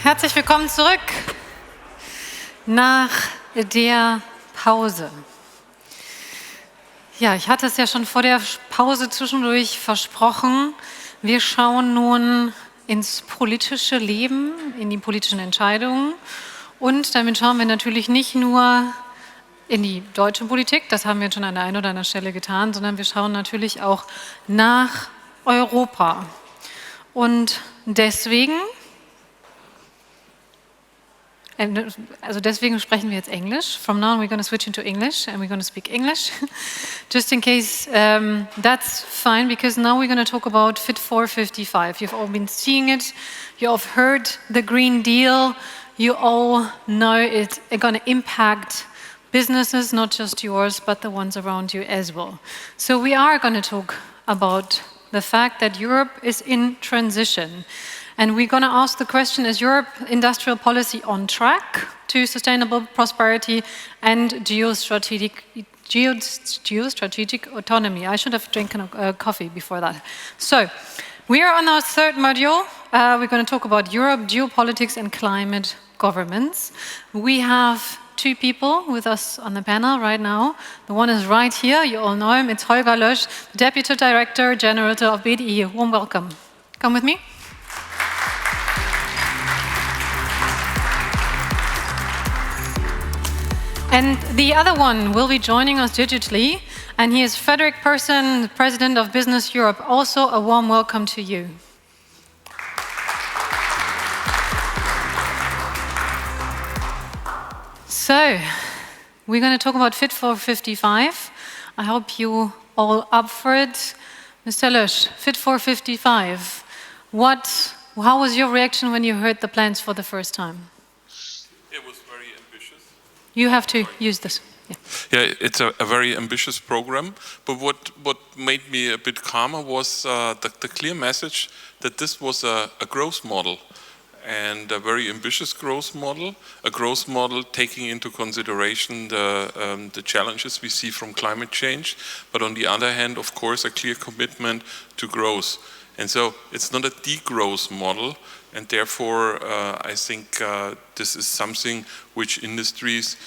Herzlich willkommen zurück nach der Pause. Ja, ich hatte es ja schon vor der Pause zwischendurch versprochen. Wir schauen nun ins politische Leben, in die politischen Entscheidungen. Und damit schauen wir natürlich nicht nur in die deutsche Politik, das haben wir schon an der einen oder anderen Stelle getan, sondern wir schauen natürlich auch nach Europa. Und deswegen sprechen wir jetzt Englisch. From now on we're going to switch into English and we're going to speak English. Just in case that's fine, because now we're going to talk about Fit for 55. You've all been seeing it. You all heard the Green Deal. You all know it's going to impact businesses, not just yours, but the ones around you as well. So we are going to talk about the fact that Europe is in transition. And we're going to ask the question, is Europe industrial policy on track to sustainable prosperity and geostrategic autonomy? I should have drinking coffee before that. So, we are on our third module. We're going to talk about Europe, geopolitics and climate governance. We have two people with us on the panel right now. The one is right here, you all know him, it's Holger Lösch, Deputy Director General of BDI. Warm welcome. Come with me. And the other one will be joining us digitally, and he is Fredrik Persson, President of Business Europe. Also a warm welcome to you. So, we're going to talk about Fit for 55. I hope you all up for it. Mr. Lösch, Fit for 55. How was your reaction when you heard the plans for the first time? It was very ambitious. You have to use this. Yeah, it's a very ambitious program. But what made me a bit calmer was the clear message that this was a growth model. And a very ambitious growth model, a growth model taking into consideration the challenges we see from climate change, but on the other hand, of course, a clear commitment to growth. And so it's not a degrowth model, and therefore I think this is something which industries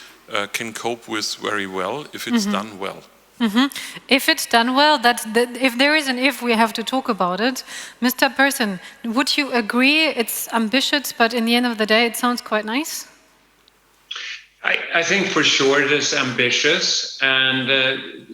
can cope with very well if it's done well. Mm-hmm. If it's done well, if there is an if, we have to talk about it. Mr. Persson, would you agree it's ambitious, but in the end of the day, it sounds quite nice? I think for sure it is ambitious, and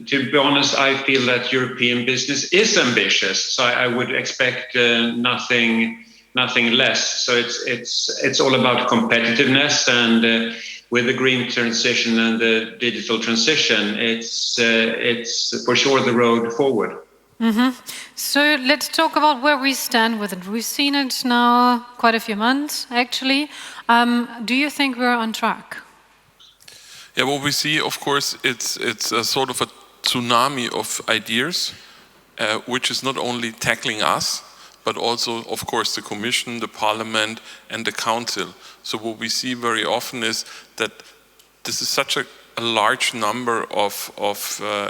to be honest, I feel that European business is ambitious. So I would expect nothing less. So it's all about competitiveness, and with the green transition and the digital transition, it's for sure the road forward. Mm-hmm. So let's talk about where we stand with it. We've seen it now quite a few months, actually. Do you think we're on track? Yeah, what we see, of course, it's a sort of a tsunami of ideas, which is not only tackling us, but also, of course, the Commission, the Parliament, and the Council. So what we see very often is that this is such a large number of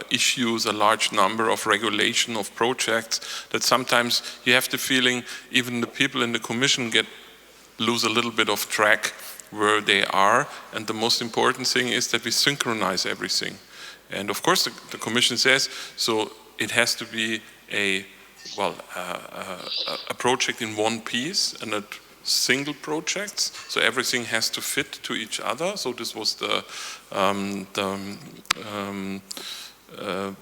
issues, a large number of regulation of projects, that sometimes you have the feeling even the people in the Commission lose a little bit of track where they are. And the most important thing is that we synchronize everything. And of course, the Commission says, so it has to be a project in one piece and not single projects. So everything has to fit to each other. So this was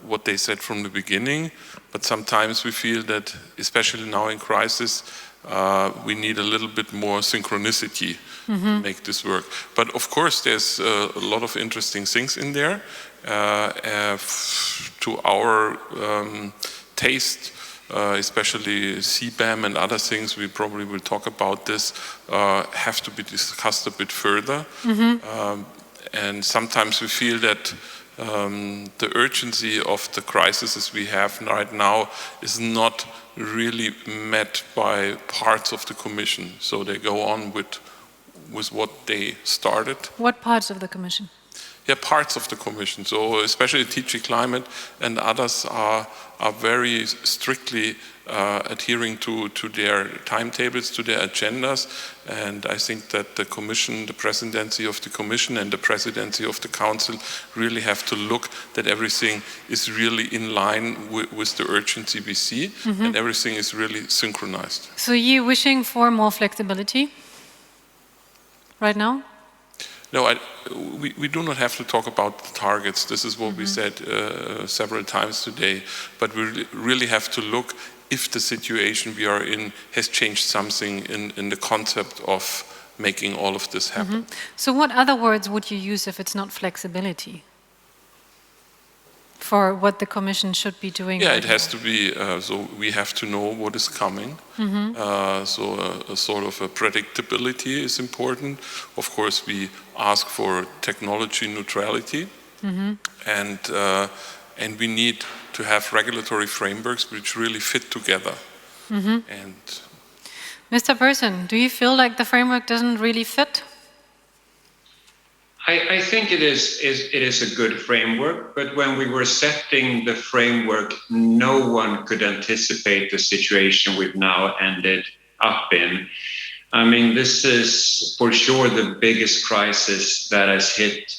what they said from the beginning. But sometimes we feel that, especially now in crisis, we need a little bit more synchronicity to make this work. But of course, there's a lot of interesting things in there. To our taste, especially CBAM and other things, we probably will talk about this, have to be discussed a bit further. And sometimes we feel that the urgency of the crises we have right now is not really met by parts of the Commission. So they go on with what they started. What parts of the Commission? Yeah, parts of the Commission. So especially DG Climate and others are very strictly adhering to their timetables, to their agendas. And I think that the Commission, the presidency of the Commission and the presidency of the Council really have to look that everything is really in line with the urgency we see, and everything is really synchronized. So you're wishing for more flexibility right now? No, we do not have to talk about the targets. This is what we said several times today. But we really have to look if the situation we are in has changed something in the concept of making all of this happen. So what other words would you use if it's not flexibility for what the Commission should be doing? Yeah, it has to be, so we have to know what is coming. So a sort of a predictability is important. Of course, we ask for technology neutrality, and we need to have regulatory frameworks which really fit together. And Mr. Persson, do you feel like the framework doesn't really fit? I think it is a good framework, but when we were setting the framework, no one could anticipate the situation we've now ended up in. I mean, this is for sure the biggest crisis that has hit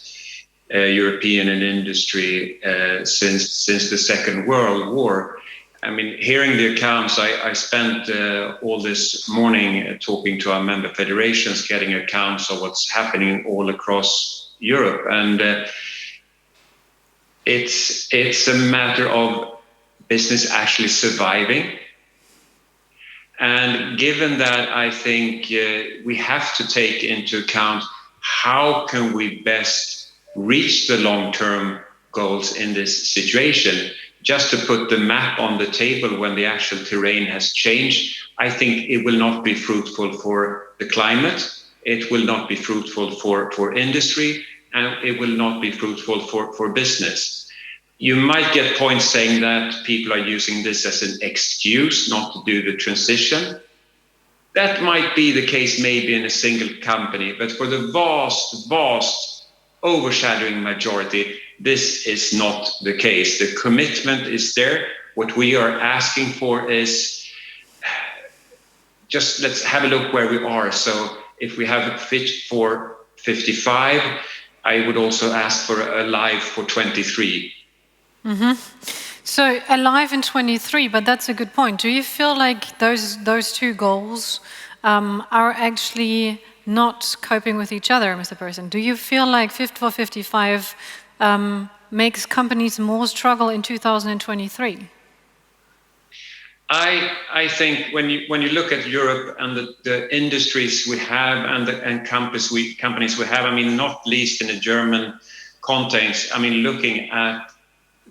European industry since the Second World War. I mean, hearing the accounts, I spent all this morning talking to our member federations, getting accounts of what's happening all across Europe. And it's a matter of business actually surviving. And given that, I think we have to take into account how can we best reach the long-term goals in this situation. Just to put the map on the table when the actual terrain has changed, I think it will not be fruitful for the climate, it will not be fruitful for industry, and it will not be fruitful for business. You might get points saying that people are using this as an excuse not to do the transition. That might be the case maybe in a single company, but for the vast overshadowing majority, this is not the case. The commitment is there. What we are asking for is just let's have a look where we are. So if we have Fit for 55, I would also ask for Alive for 23. So Alive in 23, but that's a good point. Do you feel like those two goals are actually not coping with each other, Mr. Persson? Do you feel like Fit for 55 makes companies more struggle in 2023? I think when you look at Europe and the industries we have and companies we have, I mean, not least in the German context, I mean, looking at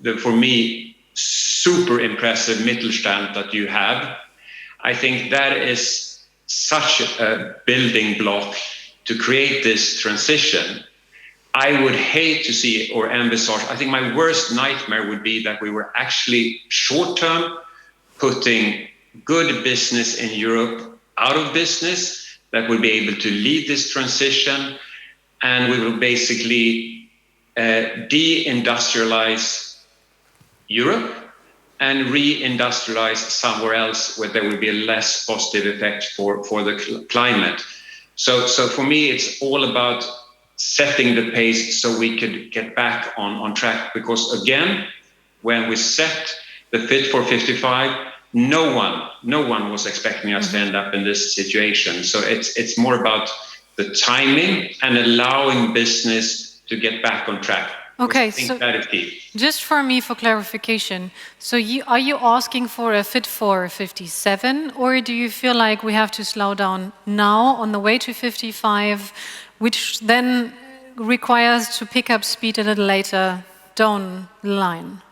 the, for me, super impressive Mittelstand that you have, I think that is such a building block to create this transition. I would hate to see it or envisage. I think my worst nightmare would be that we were actually short-term putting good business in Europe out of business that will be able to lead this transition, and we will basically de-industrialize Europe and re-industrialize somewhere else where there will be a less positive effect for the climate. So for me, it's all about setting the pace so we could get back on track. Because again, when we set the Fit for 55, no one was expecting us to end up in this situation. So it's more about the timing and allowing business to get back on track. Okay, I think so that is key. Just for me, for clarification, so are you asking for a Fit for 57, or do you feel like we have to slow down now on the way to 55, which then requires to pick up speed a little later down the line?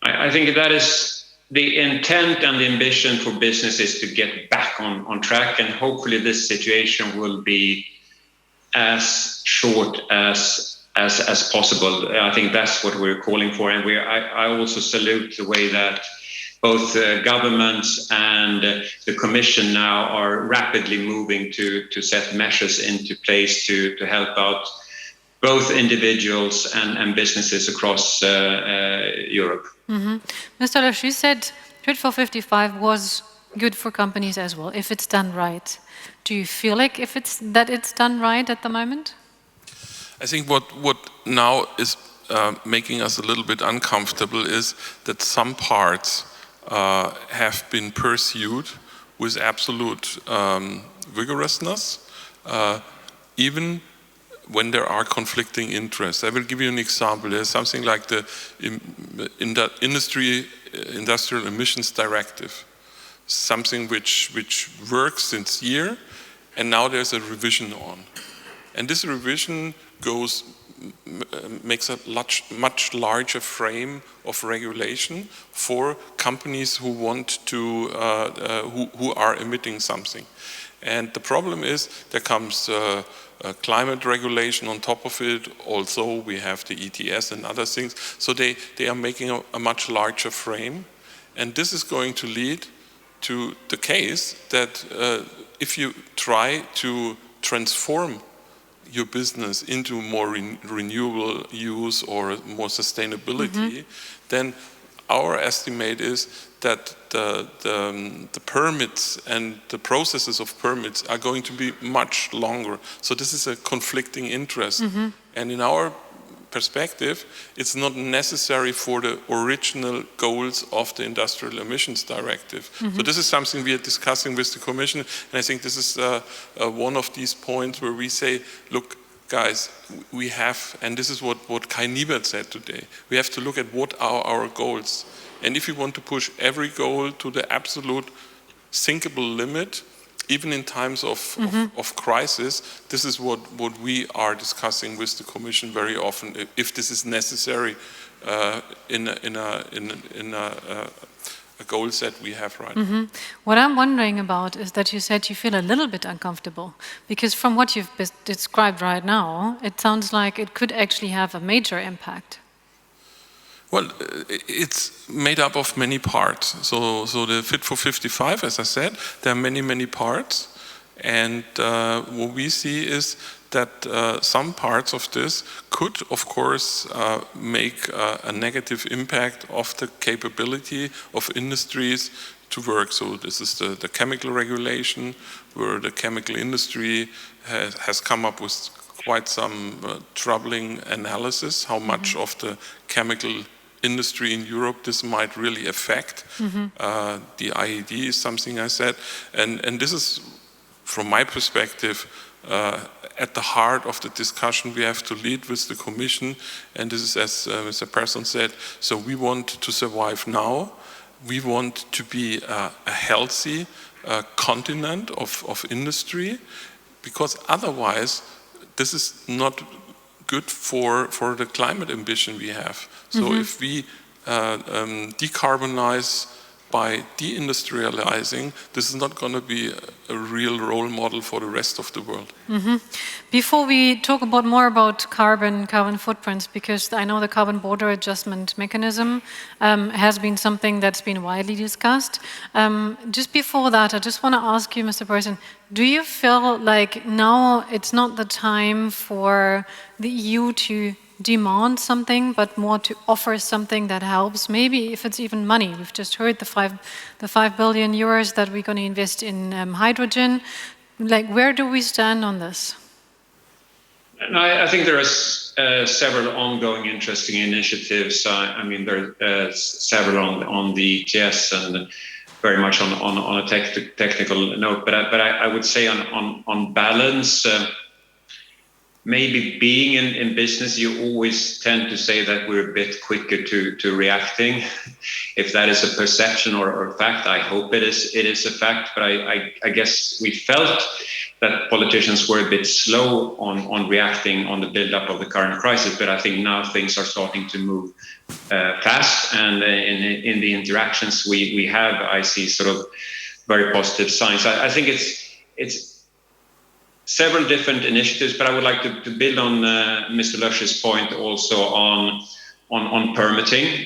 I think that is the intent and the ambition for businesses to get back on track, and hopefully this situation will be as short as possible. I think that's what we're calling for, and I also salute the way that both governments and the Commission now are rapidly moving to set measures into place to help out both individuals and businesses across Europe. Mr. Lösch, you said Fit for 55 was good for companies as well, if it's done right. Do you feel like it's done right at the moment? I think what now is making us a little bit uncomfortable is that some parts have been pursued with absolute vigorousness, even when there are conflicting interests. I will give you an example. There's something like the Industrial Emissions Directive, something which works since years, and now there's a revision on. And this revision makes a much larger frame of regulation for companies who want to, who are emitting something. And the problem is there comes climate regulation on top of it. Also, we have the ETS and other things. So they are making a much larger frame. And this is going to lead to the case that if you try to transform your business into more renewable use or more sustainability, then our estimate is that the permits and the processes of permits are going to be much longer. So this is a conflicting interest. And in our perspective, it's not necessary for the original goals of the Industrial Emissions Directive. So this is something we are discussing with the Commission, and I think this is one of these points where we say, look, guys, we have, and this is what Kai Niebert said today, we have to look at what are our goals. And if we want to push every goal to the absolute thinkable limit, even in times of crisis, this is what we are discussing with the Commission very often, if this is necessary in a goal set we have right now. What I'm wondering about is that you said you feel a little bit uncomfortable, because from what you've described right now, it sounds like it could actually have a major impact. Well, it's made up of many parts. So the Fit for 55, as I said, there are many parts. And what we see is that some parts of this could, of course, make a negative impact of the capability of industries to work. So this is the chemical regulation, where the chemical industry has come up with quite some troubling analysis, how much of the chemical industry in Europe this might really affect. The IED is something I said, and this is, from my perspective, at the heart of the discussion we have to lead with the Commission, and this is, as Mr. Persson said, so we want to survive now, we want to be a healthy continent of industry, because otherwise this is not good for the climate ambition we have. So if we decarbonize by deindustrializing, this is not going to be a real role model for the rest of the world. Before we talk more about carbon footprints, because I know the carbon border adjustment mechanism has been something that's been widely discussed. Just before that, I just want to ask you, Mr. Persson, do you feel like now it's not the time for the EU to demand something, but more to offer something that helps? Maybe if it's even money. We've just heard the 5 billion euros that we're going to invest in hydrogen. Like, where do we stand on this? I think there are several ongoing interesting initiatives. I mean, there are several on the ETS and very much on a technical note. But I would say on balance, maybe being in business, you always tend to say that we're a bit quicker to reacting. If that is a perception or a fact, I hope it is a fact. But I guess we felt that politicians were a bit slow on reacting on the build-up of the current crisis. But I think now things are starting to move fast. And in the interactions we have, I see sort of very positive signs. I think it's several different initiatives, but I would like to build on Mr. Lösch's point also on permitting,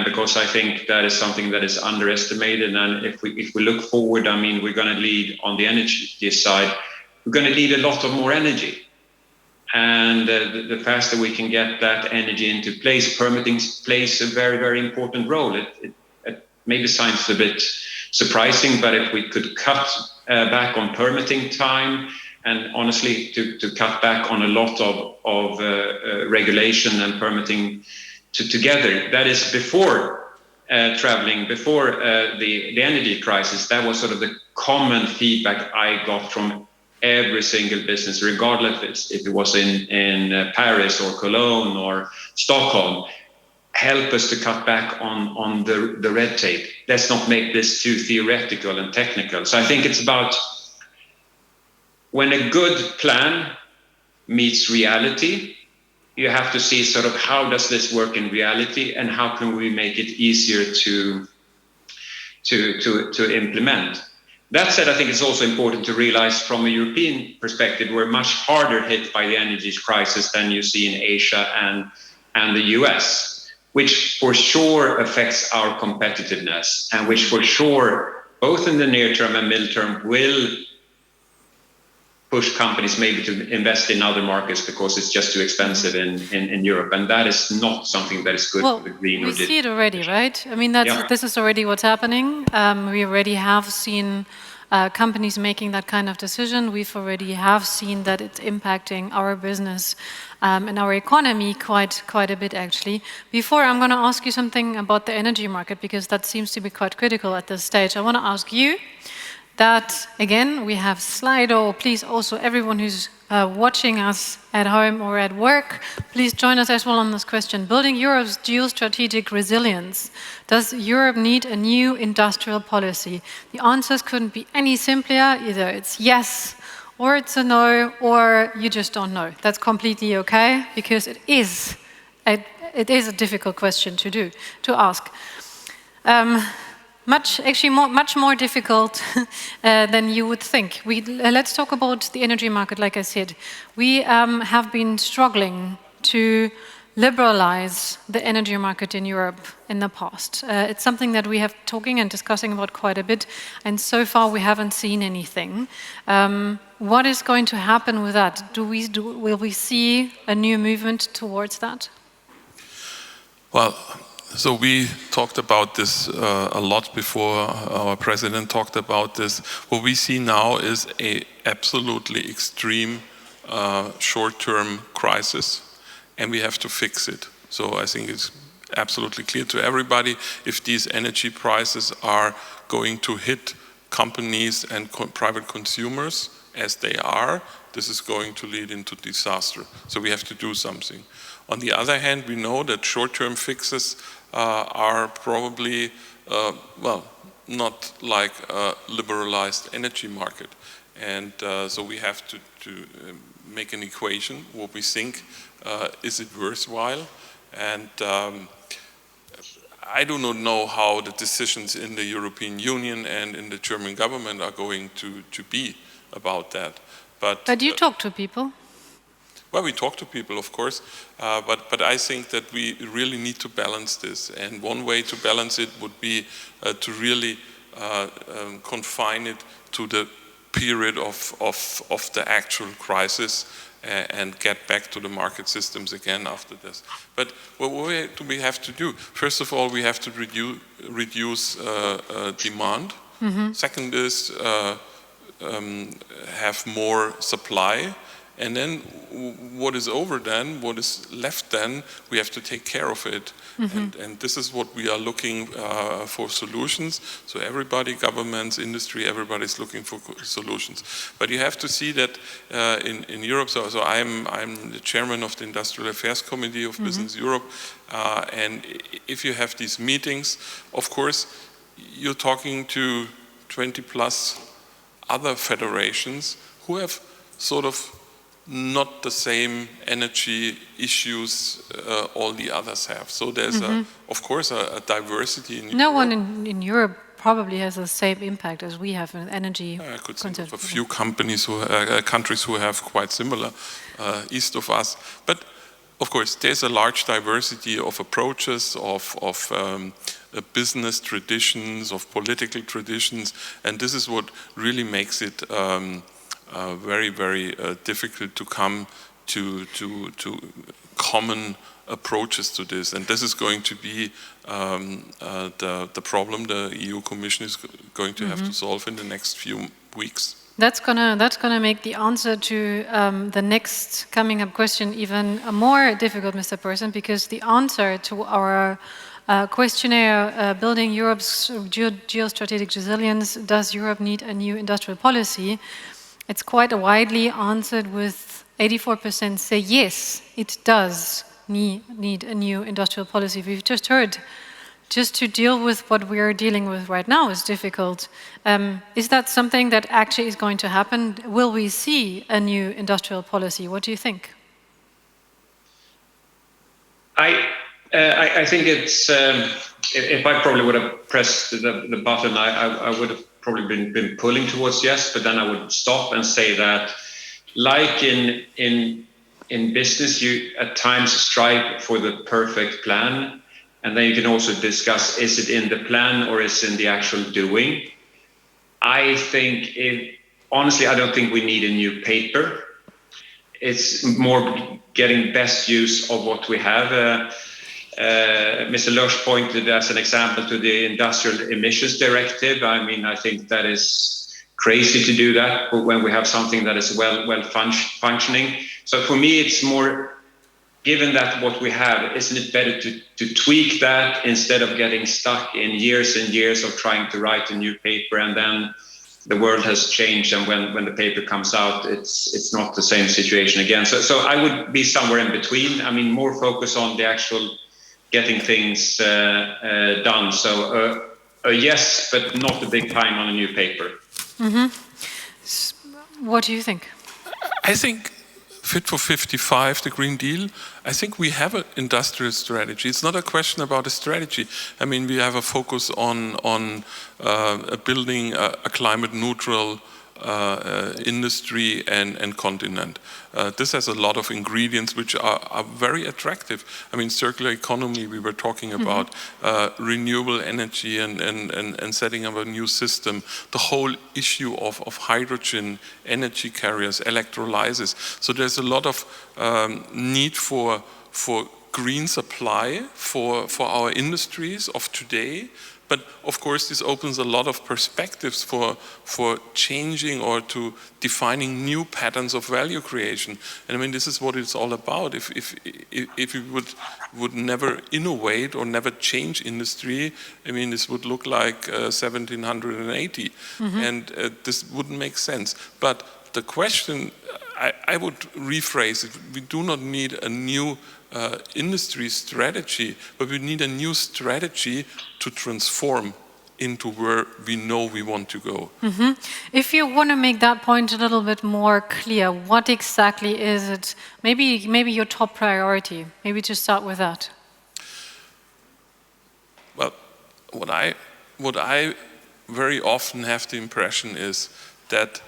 because I think that is something that is underestimated. And if we look forward, I mean, we're going to lead on the energy side. We're going to need a lot of more energy, And the faster we can get that energy into place, permitting plays a very, very important role. It maybe sounds a bit surprising, but if we could cut back on permitting time, and honestly, to cut back on a lot of regulation and permitting together, that is before traveling, before the energy crisis, that was sort of the common feedback I got from every single business, regardless if it was in Paris or Cologne or Stockholm. Help us to cut back on the red tape. Let's not make this too theoretical and technical. So I think it's about when a good plan meets reality, you have to see sort of how does this work in reality and how can we make it easier to implement. That said, I think it's also important to realize from a European perspective, we're much harder hit by the energy crisis than you see in Asia and the US, which for sure affects our competitiveness and which for sure, both in the near term and middle term, will push companies maybe to invest in other markets because it's just too expensive in Europe. And that is not something that is good for the green or digital. We see it already, right? I mean, this is already what's happening. We already have seen companies making that kind of decision. We've already have seen that it's impacting our business and our economy quite a bit, actually. Before, I'm going to ask you something about the energy market, because that seems to be quite critical at this stage. I want to ask you that, again, we have Slido. Please also, everyone who's watching us at home or at work, please join us as well on this question. Building Europe's geostrategic resilience. Does Europe need a new industrial policy? The answers couldn't be any simpler. Either it's yes, or it's a no, or you just don't know. That's completely okay, because it is a difficult question to ask. Much more difficult than you would think. Let's talk about the energy market. Like I said, we have been struggling to liberalize the energy market in Europe in the past. It's something that we have talking and discussing about quite a bit, and so far we haven't seen anything. What is going to happen with that? Will we see a new movement towards that? Well, so we talked about this a lot before. Our president talked about this. What we see now is a absolutely extreme short-term crisis, and we have to fix it. So I think it's absolutely clear to everybody, if these energy prices are going to hit companies and private consumers as they are, this is going to lead into disaster. So we have to do something. On the other hand, we know that short-term fixes are probably, not like a liberalized energy market. And so we have to make an equation, what we think, is it worthwhile? And I do not know how the decisions in the European Union and in the German government are going to be about that. But you talk to people? Well, we talk to people, of course, but I think that we really need to balance this. And one way to balance it would be to really confine it to the period of the actual crisis and get back to the market systems again after this. But what do we have to do? First of all, we have to reduce demand. Mm-hmm. Second is have more supply. And then what is over then, what is left then, we have to take care of it. Mm-hmm. And this is what we are looking for solutions. So everybody, governments, industry, everybody's looking for solutions. But you have to see that in Europe, so I'm the chairman of the Industrial Affairs Committee of Business Europe. And if you have these meetings, of course, you're talking to 20 plus other federations who have sort of not the same energy issues all the others have. So there's, of course, a diversity in Europe. No one in Europe probably has the same impact as we have in energy. I could think of a few countries who have quite similar east of us. But of course, there's a large diversity of approaches, of business traditions, of political traditions, and this is what really makes it very, very difficult to come to common approaches to this, and this is going to be the problem the EU Commission is going to have to solve in the next few weeks. That's gonna make the answer to the next coming up question even more difficult, Mr. Persson, because the answer to our questionnaire, building Europe's geostrategic resilience, does Europe need a new industrial policy? It's quite widely answered with 84% say yes, it does need a new industrial policy. We've just heard, just to deal with what we are dealing with right now is difficult. Is that something that actually is going to happen? Will we see a new industrial policy? What do you think? I think it's, if I probably would have pressed the button, I would have probably been pulling towards yes, but then I would stop and say that, like in business, you at times strive for the perfect plan, and then you can also discuss, is it in the plan or is it in the actual doing? I think, honestly, I don't think we need a new paper. It's more getting best use of what we have. Mr. Lösch pointed as an example to the Industrial Emissions Directive. I mean, I think that is crazy to do that, but when we have something that is well functioning. So for me, it's more, given that what we have, isn't it better to tweak that instead of getting stuck in years and years of trying to write a new paper, and then the world has changed, and when the paper comes out, it's not the same situation again. So I would be somewhere in between. I mean, more focus on the actual getting things done. So a yes, but not a big time on a new paper. What do you think? I think Fit for 55, the Green Deal, I think we have an industrial strategy. It's not a question about a strategy. I mean, we have a focus on building a climate neutral industry and continent. This has a lot of ingredients which are very attractive. I mean, circular economy, we were talking about, renewable energy and setting up a new system. The whole issue of hydrogen, energy carriers, electrolysis. So there's a lot of need for green supply for our industries of today. But of course, this opens a lot of perspectives for changing or to defining new patterns of value creation. And I mean, this is what it's all about. If we would never innovate or never change industry, I mean, this would look like 1780, and this wouldn't make sense. But the question, I would rephrase it: we do not need a new industry strategy, but we need a new strategy to transform into where we know we want to go. If you want to make that point a little bit more clear, what exactly is it? Maybe your top priority. Maybe to start with that. Well, what I very often have the impression is that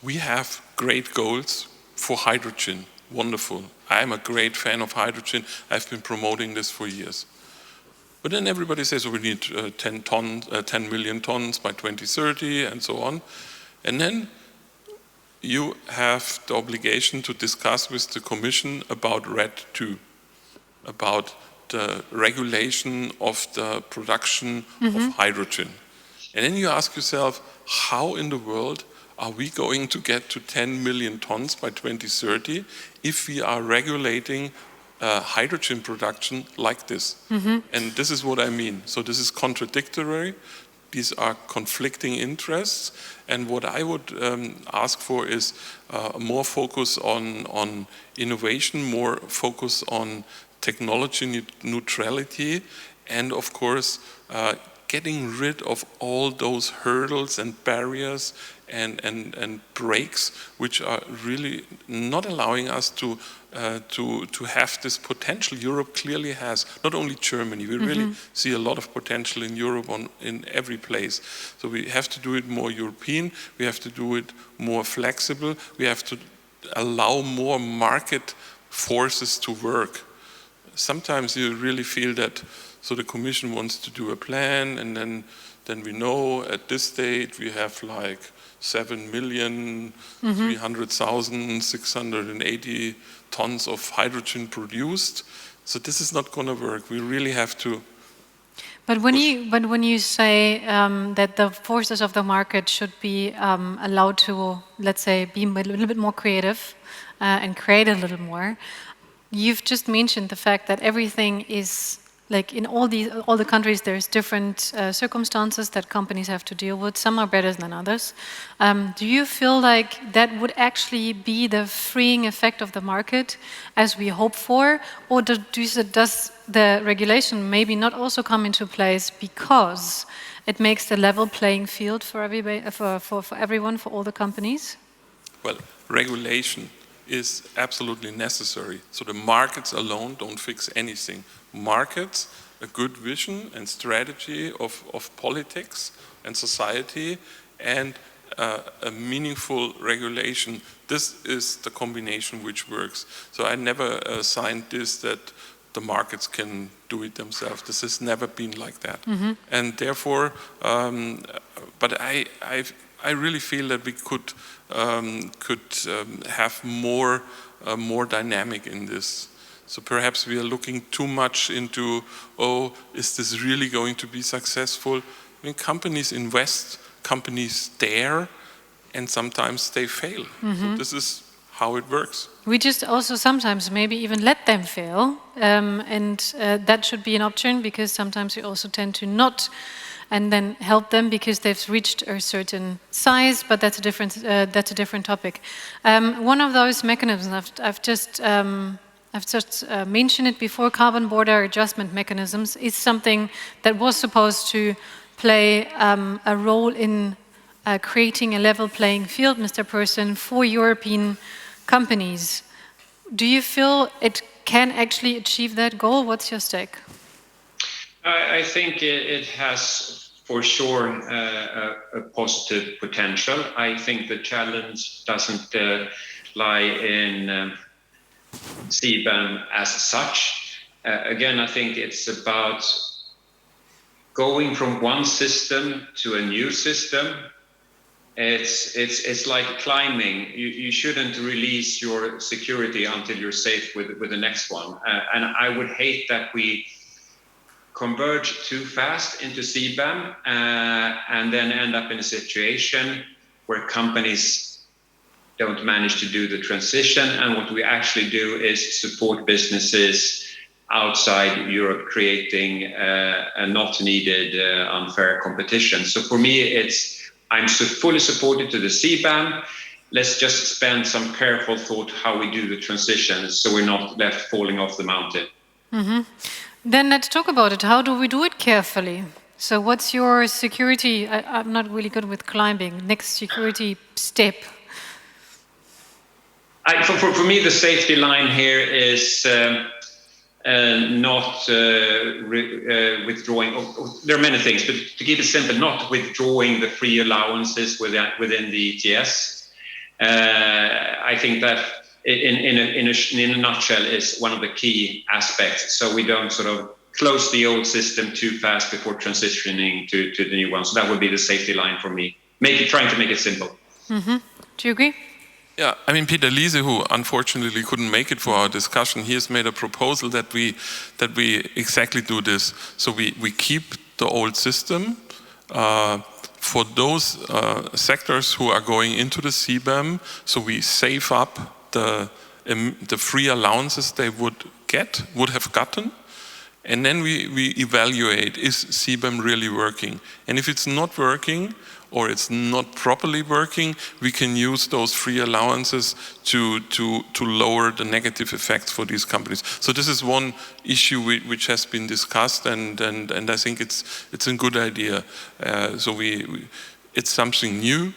we have great goals for hydrogen. Wonderful. I'm a great fan of hydrogen. I've been promoting this for years. But then everybody says, oh, we need 10 million tons by 2030 and so on. And then you have the obligation to discuss with the Commission about RED II, about the regulation of the production of hydrogen. And then you ask yourself, how in the world are we going to get to 10 million tons by 2030 if we are regulating hydrogen production like this? And this is what I mean. So this is contradictory. These are conflicting interests. And what I would ask for is more focus on innovation, more focus on technology neutrality, and of course, getting rid of all those hurdles and barriers and breaks which are really not allowing us to have this potential Europe clearly has. Not only Germany, we really see a lot of potential in Europe in every place. So we have to do it more European, we have to do it more flexible, we have to allow more market forces to work. Sometimes you really feel that, so the Commission wants to do a plan, and then we know at this date we have like 7,300,680 tons of hydrogen produced. So this is not going to work. We really have to. But when you say that the forces of the market should be allowed to, let's say, be a little bit more creative and create a little more, you've just mentioned the fact that everything is like in all the countries. There's different circumstances that companies have to deal with. Some are better than others. Do you feel like that would actually be the freeing effect of the market as we hope for, or does the regulation maybe not also come into place because it makes the level playing field for everybody, for everyone, for all the companies? Well, regulation is absolutely necessary. So the markets alone don't fix anything. Markets, a good vision and strategy of politics and society, and a meaningful regulation. This is the combination which works. So I never signed this that the markets can do it themselves. This has never been like that. Mm-hmm. And therefore, but I really feel that we could have more dynamic in this. So perhaps we are looking too much into, oh, is this really going to be successful? I mean, companies invest, companies dare, and sometimes they fail. Mm-hmm. So this is how it works. We just also sometimes maybe even let them fail, and that should be an option, because sometimes we also tend to not, and then help them because they've reached a certain size. But that's a different topic. One of those mechanisms I've just mentioned it before. Carbon border adjustment mechanisms is something that was supposed to play a role in creating a level playing field, Mr. Persson, for European companies. Do you feel it can actually achieve that goal? What's your stake? I think it has for sure a positive potential. I think the challenge doesn't lie in CBAM as such. Again, I think it's about going from one system to a new system. It's like climbing. You shouldn't release your security until you're safe with the next one. And I would hate that we converge too fast into CBAM and then end up in a situation where companies don't manage to do the transition, and what we actually do is support businesses outside Europe, creating a not needed unfair competition. So for me, I'm fully supported to the CBAM. Let's just spend some careful thought how we do the transition, so we're not left falling off the mountain. Mm-hmm. Then let's talk about it. How do we do it carefully? So what's your security? I'm not really good with climbing. Next security step. For me, the safety line here is not withdrawing. There are many things, but to keep it simple, not withdrawing the free allowances within the ETS. I think that in a nutshell is one of the key aspects. So we don't sort of close the old system too fast before transitioning to the new one. So that would be the safety line for me. Trying to make it simple. Mm-hmm. Do you agree? Yeah, I mean, Peter Liese, who unfortunately couldn't make it for our discussion, he has made a proposal that we exactly do this. So we keep the old system for those sectors who are going into the CBAM. So we save up the free allowances they would have gotten, and then we evaluate, is CBAM really working? And if it's not working, or it's not properly working, we can use those free allowances to lower the negative effects for these companies. So this is one issue which has been discussed, and I think it's a good idea. So it's something new.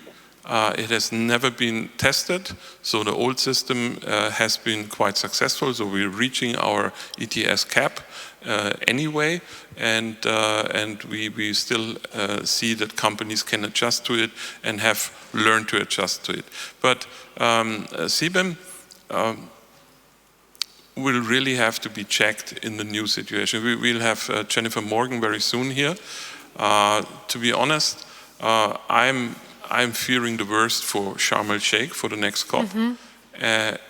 It has never been tested. So the old system has been quite successful. So we're reaching our ETS cap anyway, and we still see that companies can adjust to it and have learned to adjust to it. But CBAM will really have to be checked in the new situation. We'll have Jennifer Morgan very soon here. To be honest, I'm fearing the worst for Sharm el-Sheikh for the next COP. Mm-hmm.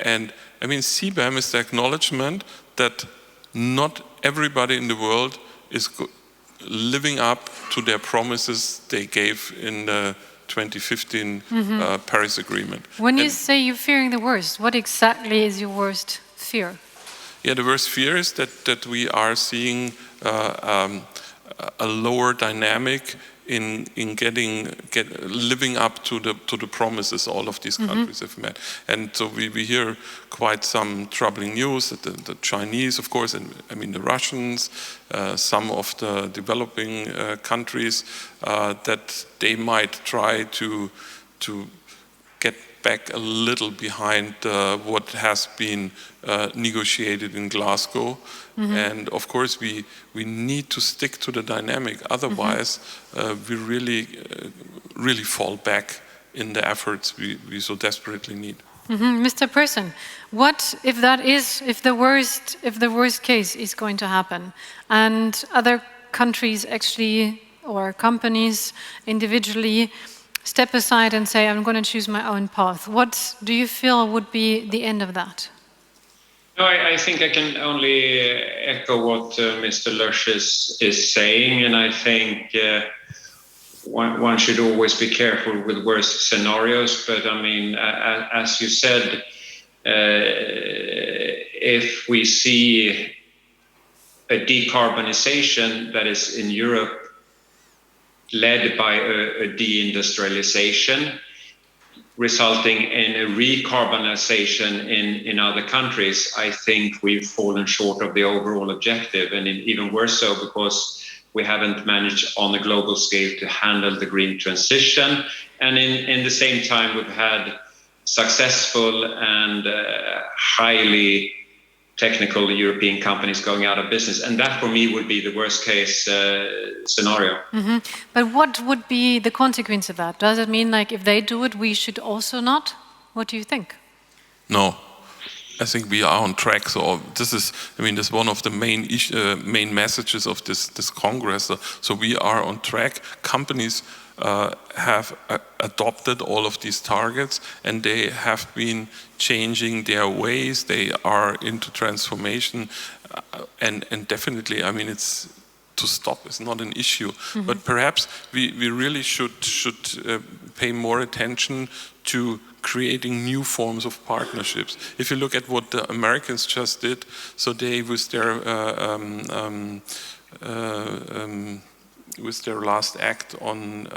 And I mean, CBAM is the acknowledgement that not everybody in the world is living up to their promises they gave in the 2015 Paris Agreement. When you say you're fearing the worst, what exactly is your worst fear? Yeah, the worst fear is that we are seeing a lower dynamic in living up to the promises all of these countries have made. And so we hear quite some troubling news that the Chinese, of course, and I mean the Russians, some of the developing countries, that they might try to get back a little behind what has been negotiated in Glasgow. And of course we need to stick to the dynamic, otherwise we really fall back in the efforts we so desperately need. Mr. Persson, what if the worst case is going to happen and other countries actually, or companies individually, step aside and say, I'm going to choose my own path? What do you feel would be the end of that? No, I think I can only echo what Mr. Lösch is saying, and I think one should always be careful with worst scenarios. But I mean, as you said, if we see a decarbonization that is in Europe led by a deindustrialization, resulting in a recarbonization in other countries, I think we've fallen short of the overall objective, and even worse so because we haven't managed on a global scale to handle the green transition. And in the same time, we've had successful and highly technical European companies going out of business. And that for me would be the worst case scenario. But what would be the consequence of that? Does it mean like if they do it, we should also not? What do you think? No, I think we are on track. So this is one of the main messages of this Congress. So we are on track. Companies have adopted all of these targets, and they have been changing their ways. They are into transformation, and definitely, I mean, it's to stop is not an issue. But perhaps we really should pay more attention to creating new forms of partnerships. If you look at what the Americans just did, so they with their last act on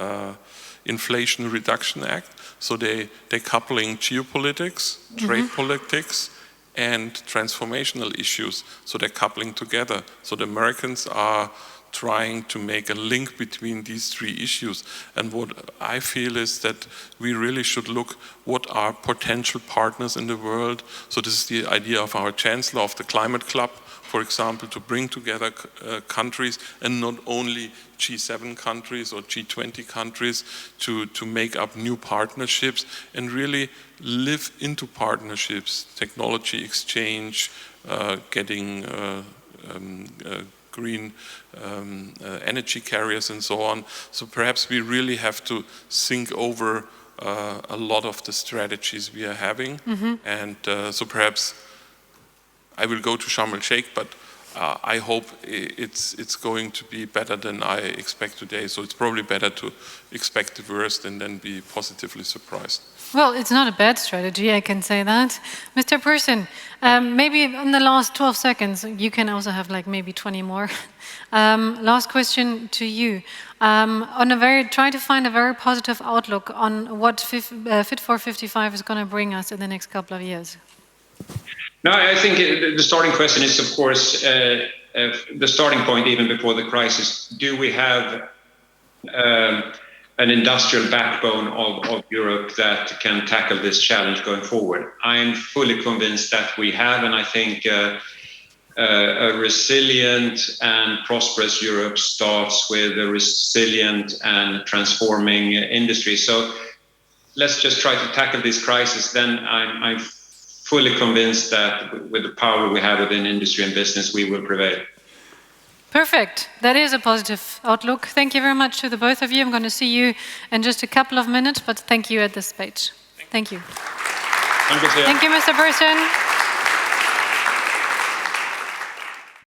Inflation Reduction Act, so they're coupling geopolitics, trade politics, and transformational issues. So they're coupling together. So the Americans are trying to make a link between these three issues. And what I feel is that we really should look what are potential partners in the world. So this is the idea of our Chancellor of the Climate Club, for example, to bring together countries, and not only G7 countries or G20 countries, to make up new partnerships and really live into partnerships, technology exchange, getting green energy carriers and so on. So perhaps we really have to think over a lot of the strategies we are having. And so perhaps I will go to Sharm el-Sheikh, but I hope it's going to be better than I expect today. So it's probably better to expect the worst and then be positively surprised. Well, it's not a bad strategy, I can say that. Mr. Persson, maybe in the last 12 seconds, you can also have like maybe 20 more. Last question to you. Try to find a very positive outlook on what Fit for 55 is going to bring us in the next couple of years. No, I think the starting question is, of course, the starting point even before the crisis. Do we have an industrial backbone of Europe that can tackle this challenge going forward? I am fully convinced that we have, and I think a resilient and prosperous Europe starts with a resilient and transforming industry. So let's just try to tackle this crisis. Then I'm fully convinced that with the power we have within industry and business, we will prevail. Perfect. That is a positive outlook. Thank you very much to the both of you. I'm going to see you in just a couple of minutes, but thank you at this stage. Thank you. Thank you, Mr. Persson.